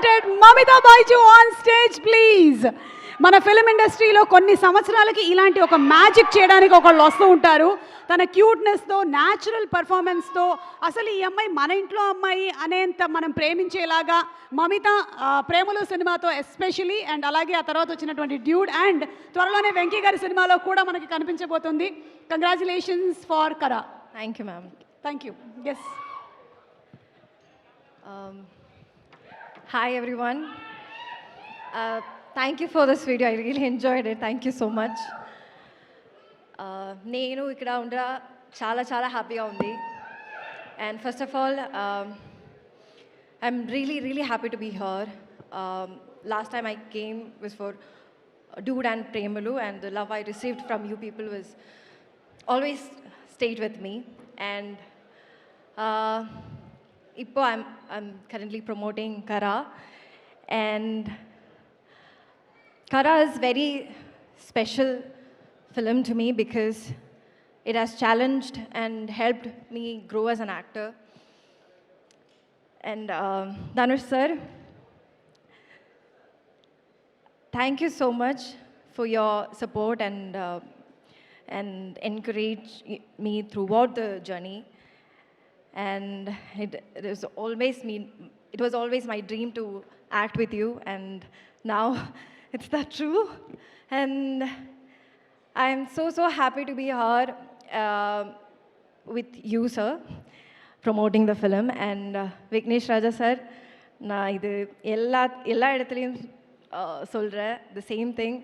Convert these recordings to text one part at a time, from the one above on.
talented Mamita Baiju on stage, please. మన film ఇండస్ట్రీలో కొన్ని సంవత్సరాలకి ఇలాంటి ఒక మ్యాజిక్ చేయడానికి ఒకళ్ళు వస్తూ ఉంటారు. తన క్యూట్నెస్తో, న్యాచురల్ పర్ఫార్మెన్స్తో అసలు ఈ అమ్మాయి మన ఇంట్లో అమ్మాయి అనేంత మనం ప్రేమించేలాగా మమిత ప్రేమలు సినిమాతో ఎస్పెషలీ అండ్ అలాగే ఆ తర్వాత వచ్చినటువంటి డ్యూడ్ అండ్ త్వరలోనే వెంకీ గారి సినిమాలో కూడా మనకి కనిపించబోతుంది. కంగ్రాచులేషన్స్ ఫర్ కరా. Thank you ma'am. Thank you. Yes. Hi everyone. Thank you for this video. I really enjoyed it. Thank you so much. నేను ఇక్కడ ఉండ చాలా హ్యాపీగా ఉంది. And first of all, I'm really happy to be here. Last time I came was for Dude and Premalu, and the love I received from you people was always stayed with me. And I'm currently promoting Kara, and Kara is very special film to me because it has challenged and helped me grow as an actor. And Dhanush sir, thank you so much for your support and encourage me throughout the journey. And it was always my dream to act with you, and now it's that true. And I am so happy to be here with you sir, promoting the film. And Vignesh Raja sir, na idu ella edathilum solra the same thing.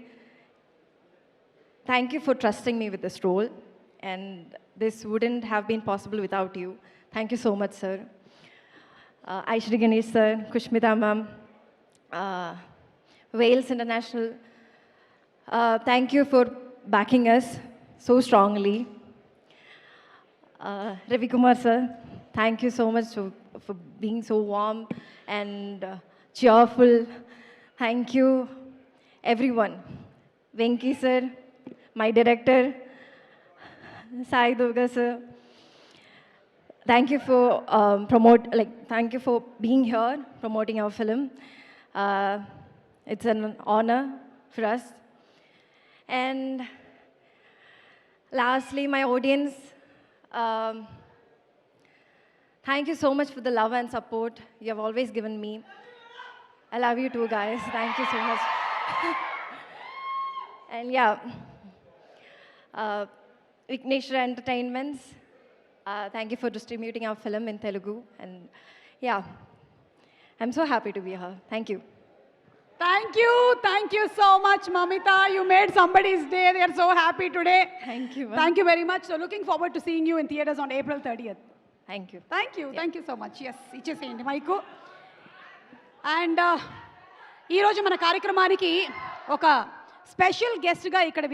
Thank you for trusting me with this role, and this wouldn't have been possible without you. Thank you so much, sir. Aishri Ganesh, sir, Kushmita ma'am, Wales International, thank you for backing us so strongly. Ravi Kumar, sir, thank you so much for being so warm and cheerful. Thank you, everyone. Venki, sir, my director, Sai Durga, sir. Thank you for thank you for being here, promoting our film. It's an honor for us. And lastly, my audience, thank you so much for the love and support you have always given me. I love you too, guys. Thank you so much. And yeah, Vigneshwara Entertainments, thank you for distributing our film in Telugu. And yeah, I'm so happy to be here. Thank you. Thank you so much, Mamita. You made somebody's day. They are so happy today. Thank you. Thank you very much. So looking forward to seeing you in theaters on April 30th. Thank you. Thank you so much. Yes, ఇచ్చేసేయండి mic. And ఈరోజు మన కార్యక్రమానికి ఒక special గెస్ట్గా ఇక్కడ